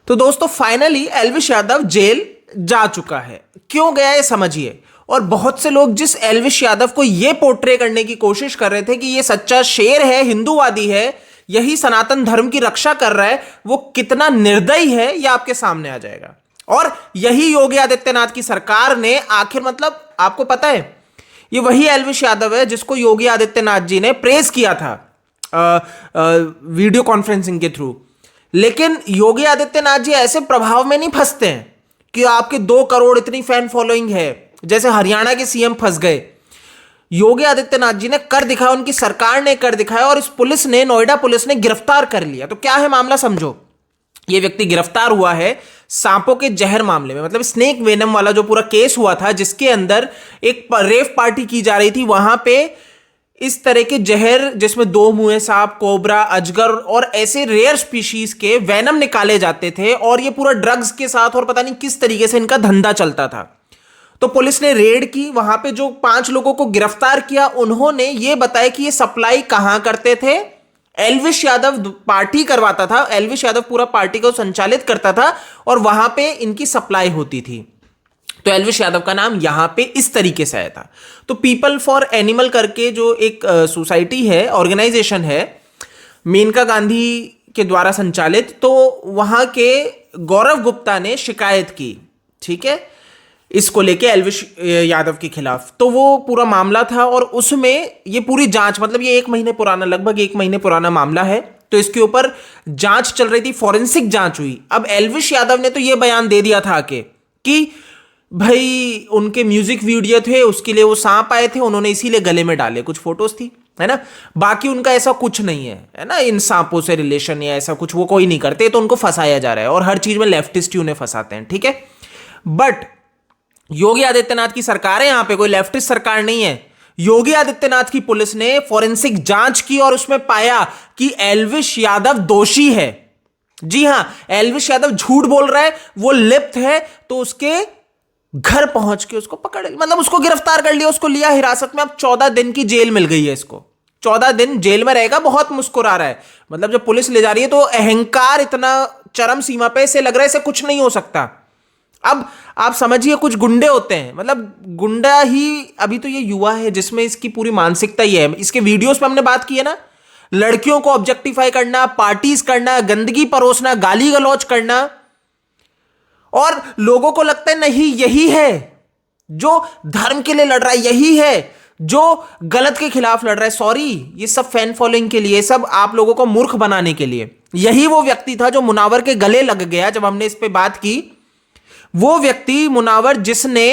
तो दोस्तों finally Elvish Yadav jail जा चुका है। क्यों गया ये समझिए। और बहुत से लोग जिस एल्विश यादव को ये पोर्ट्रे करने की कोशिश कर रहे थे कि ये सच्चा शेर है, हिंदूवादी है, यही सनातन धर्म की रक्षा कर रहा है, वो कितना निर्दयी है यह आपके सामने आ जाएगा। और यही योगी आदित्यनाथ की सरकार ने आखिर मतलब आपको पता है ये वही एल्विश यादव है जिसको योगी आदित्यनाथ जी ने प्रेज किया था वीडियो कॉन्फ्रेंसिंग के थ्रू। लेकिन योगी आदित्यनाथ जी ऐसे प्रभाव में नहीं फंसते हैं कि आपके 2 करोड़ इतनी फैन फॉलोइंग है जैसे हरियाणा के सीएम फंस गए। योगी आदित्यनाथ जी ने कर दिखाया, उनकी सरकार ने कर दिखाया और इस पुलिस ने, नोएडा पुलिस ने गिरफ्तार कर लिया। तो क्या है मामला समझो। ये व्यक्ति गिरफ्तार हुआ है सांपों के जहर मामले में, मतलब स्नेक वेनम वाला जो पूरा केस हुआ था जिसके अंदर एक रेव पार्टी की जा रही थी। वहां पे इस तरह के जहर जिसमें 2 मुंहे सांप, कोबरा, अजगर और ऐसे रेयर स्पीशीज के वेनम निकाले जाते थे और ये पूरा ड्रग्स के साथ और पता नहीं किस तरीके से इनका धंधा चलता था। तो पुलिस ने रेड की, वहां पे जो 5 लोगों को गिरफ्तार किया उन्होंने ये बताया कि ये सप्लाई कहां करते थे। एल्विश यादव पार्टी करवाता था, एल्विश यादव पूरा पार्टी को संचालित करता था और वहां पे इनकी सप्लाई होती थी। तो एल्विश यादव का नाम यहां पे इस तरीके से आया था। तो पीपल फॉर एनिमल करके जो एक सोसाइटी है, ऑर्गेनाइजेशन है, मेनका गांधी के द्वारा संचालित, तो वहां के गौरव गुप्ता ने शिकायत की, ठीक है, इसको लेके एल्विश यादव के खिलाफ। तो वो पूरा मामला था और उसमें ये पूरी जांच, मतलब ये 1 महीने पुराना, लगभग 1 महीने पुराना मामला है। तो इसके ऊपर जांच चल रही थी, फॉरेंसिक जांच हुई। अब एल्विश यादव ने तो ये बयान दे दिया था आके कि भाई उनके म्यूजिक वीडियो थे, उसके लिए वो सांप आए थे, उन्होंने इसीलिए गले में डाले, कुछ फोटोज थी, है ना। बाकी उनका ऐसा कुछ नहीं है ना, इन सांपों से रिलेशन या ऐसा कुछ वो कोई नहीं करते। तो उनको फंसाया जा रहा है और हर चीज में लेफ्टिस्ट ही उन्हें फंसाते हैं, ठीक है। बट योगी आदित्यनाथ की सरकार है, यहां पे कोई लेफ्टिस्ट सरकार नहीं है। योगी आदित्यनाथ की पुलिस ने फॉरेंसिक जांच की और उसमें पाया कि एल्विश यादव दोषी है। जी हां, एल्विश यादव झूठ बोल रहा है, वो लिप्त है। तो उसके घर पहुंच के उसको पकड़, मतलब उसको गिरफ्तार कर लिया, उसको लिया हिरासत में। अब 14 दिन की जेल मिल गई है इसको, 14 दिन जेल में रहेगा। बहुत मुस्कुरा रहा है, मतलब जब पुलिस ले जा रही है तो अहंकार इतना चरम सीमा पे, इसे लग रहा है इसे कुछ नहीं हो सकता। अब आप समझिए, कुछ गुंडे होते हैं, मतलब गुंडा ही, अभी तो ये युवा है जिसमें इसकी पूरी मानसिकता ये है। इसके वीडियोस पे हमने बात की है ना, लड़कियों को ऑब्जेक्टिफाई करना, पार्टीज करना, गंदगी परोसना, गाली गलौज करना, और लोगों को लगता है नहीं यही है जो धर्म के लिए लड़ रहा है, यही है जो गलत के खिलाफ लड़ रहा है। सॉरी, ये सब फैन फॉलोइंग के लिए, सब आप लोगों को मूर्ख बनाने के लिए। यही वो व्यक्ति था जो मुनावर के गले लग गया जब हमने इस पे बात की। वो व्यक्ति मुनावर जिसने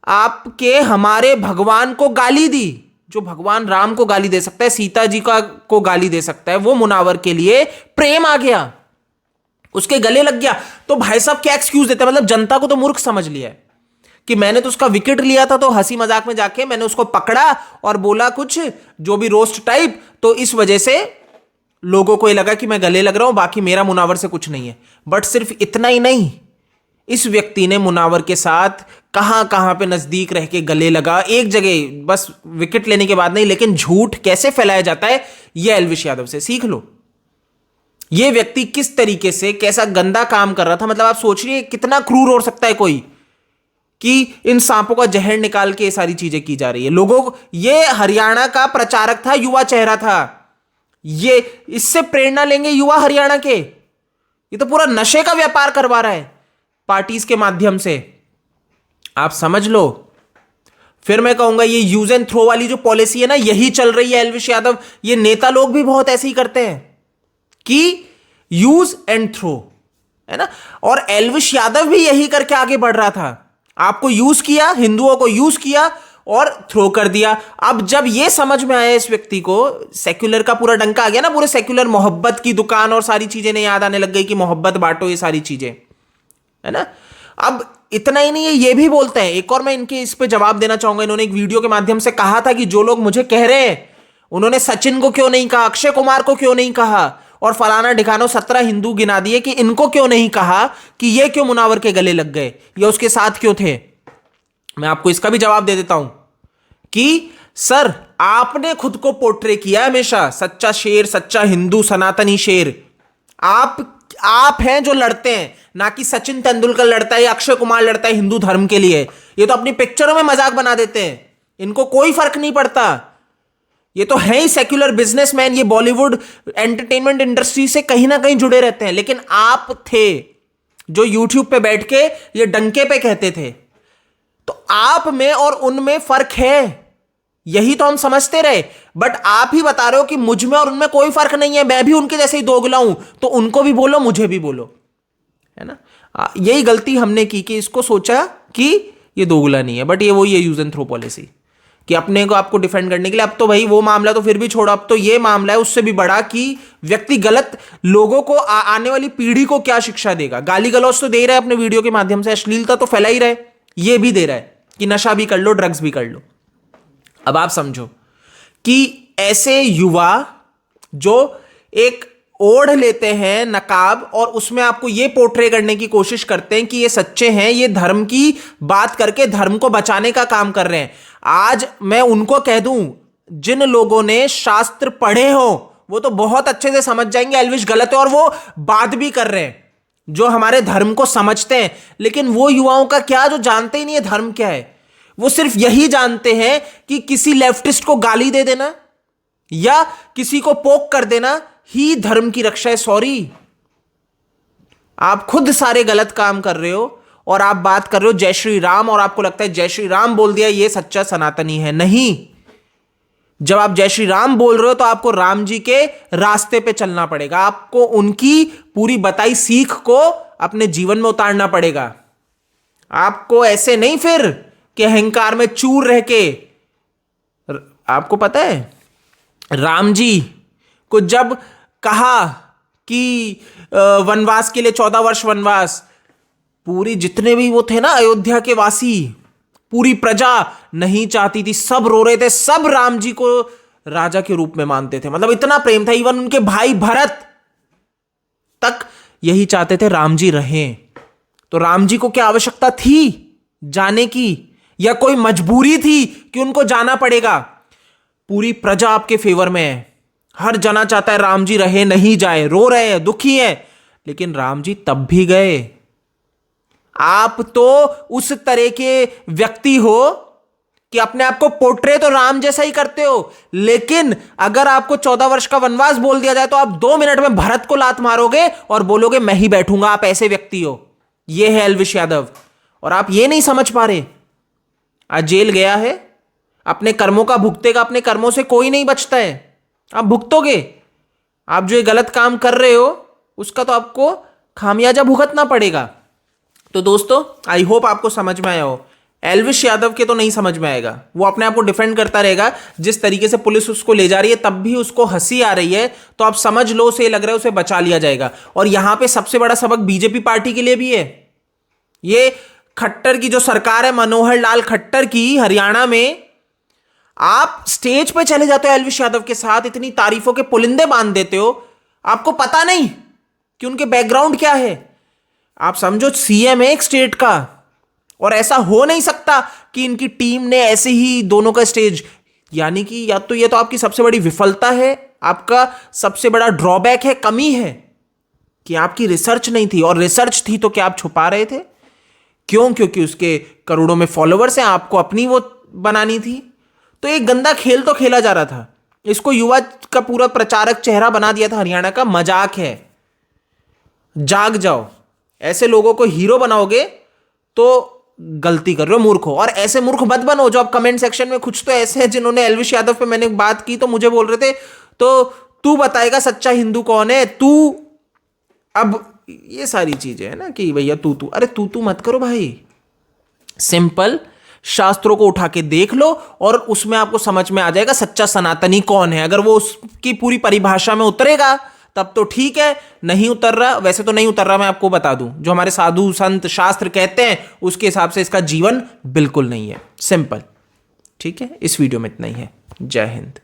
आपके हमारे भगवान को गाली दी, जो भगवान राम को गाली दे सकता है, सीता जी को गाली दे सकता है, वो मुनावर के लिए प्रेम आ गया, उसके गले लग गया। तो भाई साहब क्या एक्सक्यूज देते हैं, मतलब जनता को तो मूर्ख समझ लिया है कि मैंने तो उसका विकेट लिया था, तो हंसी मजाक में जाके मैंने उसको पकड़ा और बोला कुछ जो भी रोस्ट टाइप, तो इस वजह से लोगों को ये लगा कि मैं गले लग रहा हूं, बाकी मेरा मुनावर से कुछ नहीं है। बट सिर्फ इतना ही नहीं, इस व्यक्ति ने मुनावर के साथ कहां कहां पे नजदीक रह के गले लगा, एक जगह बस विकेट लेने के बाद नहीं। लेकिन झूठ कैसे फैलाया जाता है यह एल्विश यादव से सीख लो। यह व्यक्ति किस तरीके से, कैसा गंदा काम कर रहा था, मतलब आप सोच रही कितना क्रूर हो सकता है कोई, कि इन सांपों का जहर निकाल के ये सारी चीजें की जा रही है लोगों को। ये हरियाणा का प्रचारक था, युवा चेहरा था, ये इससे प्रेरणा लेंगे युवा हरियाणा के। ये तो पूरा नशे का व्यापार करवा रहा है पार्टीज के माध्यम से, आप समझ लो। फिर मैं कहूंगा ये यूज एंड थ्रो वाली जो पॉलिसी है ना, यही चल रही है एल्विश यादव। ये नेता लोग भी बहुत ऐसे ही करते हैं कि यूज एंड थ्रो, है ना। और एल्विश यादव भी यही करके आगे बढ़ रहा था। आपको यूज किया, हिंदुओं को यूज किया और थ्रो कर दिया। अब जब ये समझ में आया इस व्यक्ति को, सेक्युलर का पूरा डंका आ गया ना, पूरे सेक्युलर मोहब्बत की दुकान और सारी चीजें ने याद आने लग गई कि मोहब्बत बांटो, ये सारी चीजें, है ना। अब इतना ही नहीं है, ये भी बोलते हैं, एक और मैं इनके इस पे जवाब देना चाहूंगा। इन्होंने एक वीडियो के माध्यम से कहा था कि जो लोग मुझे कह रहे हैं, उन्होंने सचिन को क्यों नहीं कहा, अक्षय कुमार को क्यों नहीं कहा, और फलाना ढिकानो 17 हिंदू गिना दिए कि इनको क्यों नहीं कहा कि ये क्यों मुनावर के गले लग गए या उसके साथ क्यों थे। मैं आपको इसका भी जवाब दे देता हूं कि सर, आपने खुद को पोर्ट्रे किया हमेशा सच्चा शेर, सच्चा हिंदू, सनातनी शेर। आप आप हैं जो लड़ते हैं, ना कि सचिन तेंदुलकर लड़ता है या अक्षय कुमार लड़ता है हिंदू धर्म के लिए। ये तो अपनी पिक्चरों में मजाक बना देते हैं, इनको कोई फर्क नहीं पड़ता। ये तो है ही सेक्युलर बिजनेसमैन, ये बॉलीवुड एंटरटेनमेंट इंडस्ट्री से कहीं ना कहीं जुड़े रहते हैं। लेकिन आप थे जो यूट्यूब पे बैठ के ये डंके पे कहते थे। तो आप में और उनमें फर्क है, यही तो हम समझते रहे। बट आप ही बता रहे हो कि मुझ में और उनमें कोई फर्क नहीं है, मैं भी उनके जैसे ही दोगला हूं, तो उनको भी बोलो मुझे भी बोलो, है ना। यही गलती हमने की कि इसको सोचा कि ये दोगला नहीं है, बट ये वही है यूज एंड थ्रो पॉलिसी कि अपने को आपको डिफेंड करने के लिए। अब तो भाई वो मामला तो फिर भी छोड़ो, अब तो ये मामला है उससे भी बड़ा कि व्यक्ति गलत लोगों को आने वाली पीढ़ी को क्या शिक्षा देगा। गाली गलौज तो दे रहा है अपने वीडियो के माध्यम से, अश्लीलता तो फैला ही रहा है, ये भी दे रहा है कि नशा भी कर लो, ड्रग्स भी कर लो। अब आप समझो कि ऐसे युवा जो एक ओढ़ लेते हैं नकाब और उसमें आपको ये पोर्ट्रे करने की कोशिश करते हैं कि ये सच्चे हैं, ये धर्म की बात करके धर्म को बचाने का काम कर रहे हैं। आज मैं उनको कह दूं, जिन लोगों ने शास्त्र पढ़े हो वो तो बहुत अच्छे से समझ जाएंगे एल्विश गलत है, और वो बात भी कर रहे हैं जो हमारे धर्म को समझते हैं। लेकिन वो युवाओं का क्या जो जानते ही नहीं है धर्म क्या है। वो सिर्फ यही जानते हैं कि किसी लेफ्टिस्ट को गाली दे देना या किसी को पोक कर देना ही धर्म की रक्षा है। सॉरी, आप खुद सारे गलत काम कर रहे हो और आप बात कर रहे हो जय श्री राम, और आपको लगता है जय श्री राम बोल दिया ये सच्चा सनातनी है। नहीं, जब आप जय श्री राम बोल रहे हो तो आपको राम जी के रास्ते पे चलना पड़ेगा, आपको उनकी पूरी बताई सीख को अपने जीवन में उतारना पड़ेगा। आपको ऐसे नहीं फिर कि अहंकार में चूर रह के। आपको पता है राम जी को जब कहा कि वनवास के लिए 14 वर्ष वनवास, पूरी जितने भी वो थे ना अयोध्या के वासी, पूरी प्रजा नहीं चाहती थी, सब रो रहे थे, सब राम जी को राजा के रूप में मानते थे। मतलब इतना प्रेम था, इवन उनके भाई भरत तक यही चाहते थे राम जी रहें। तो राम जी को क्या आवश्यकता थी जाने की, या कोई मजबूरी थी कि उनको जाना पड़ेगा? पूरी प्रजा आपके फेवर में है, हर जना चाहता है राम जी रहे, नहीं जाए, रो रहे हैं, दुखी हैं, लेकिन राम जी तब भी गए। आप तो उस तरह के व्यक्ति हो कि अपने आप को पोर्ट्रे तो राम जैसा ही करते हो, लेकिन अगर आपको 14 वर्ष का वनवास बोल दिया जाए तो आप 2 मिनट में भरत को लात मारोगे और बोलोगे मैं ही बैठूंगा। आप ऐसे व्यक्ति हो। यह है एल्विश यादव, और आप ये नहीं समझ पा रहे। आज जेल गया है, अपने कर्मों का भुगतेगा, अपने कर्मों से कोई नहीं बचता है, आप भुगतोगे। आप जो ये गलत काम कर रहे हो उसका तो आपको खामियाजा भुगतना पड़ेगा। तो दोस्तों आई होप आपको समझ में आया हो। एल्विश यादव के तो नहीं समझ में आएगा, वो अपने आप को डिफेंड करता रहेगा। जिस तरीके से पुलिस उसको ले जा रही है तब भी उसको हंसी आ रही है, तो आप समझ लो उसे लग रहा है उसे बचा लिया जाएगा। और यहां पे सबसे बड़ा सबक बीजेपी पार्टी के लिए भी है। ये खट्टर की जो सरकार है, मनोहर लाल खट्टर की, हरियाणा में आप स्टेज पे चले जाते हो एल्विश यादव के साथ, इतनी तारीफों के पुलिंदे बांध देते हो, आपको पता नहीं कि उनके बैकग्राउंड क्या है। आप समझो सीएम है एक स्टेट का, और ऐसा हो नहीं सकता कि इनकी टीम ने ऐसे ही दोनों का स्टेज, यानी कि या तो ये तो आपकी सबसे बड़ी विफलता है, आपका सबसे बड़ा ड्रॉबैक है, कमी है कि आपकी रिसर्च नहीं थी। और रिसर्च थी तो क्या आप छुपा रहे थे? क्यों? क्योंकि उसके करोड़ों में फॉलोअर्स हैं, आपको अपनी वो बनानी थी। तो एक गंदा खेल तो खेला जा रहा था, इसको युवा का पूरा प्रचारक चेहरा बना दिया था हरियाणा का। मजाक है, जाग जाओ। ऐसे लोगों को हीरो बनाओगे तो गलती कर रहे हो, मूर्ख हो। और ऐसे मूर्ख मत बनो जो आप कमेंट सेक्शन में, कुछ तो ऐसे हैं जिन्होंने एल्विश यादव पे मैंने बात की तो मुझे बोल रहे थे तो तू बताएगा सच्चा हिंदू कौन है तू। अब ये सारी चीजें है ना कि भैया तू अरे तू मत करो भाई। सिंपल शास्त्रों को उठा के देख लो और उसमें आपको समझ में आ जाएगा सच्चा सनातनी कौन है। अगर वो उसकी पूरी परिभाषा में उतरेगा तब तो ठीक है, नहीं उतर रहा, वैसे तो नहीं उतर रहा, मैं आपको बता दूं, जो हमारे साधु संत शास्त्र कहते हैं उसके हिसाब से इसका जीवन बिल्कुल नहीं है। सिंपल। ठीक है, इस वीडियो में इतना ही है। जय हिंद।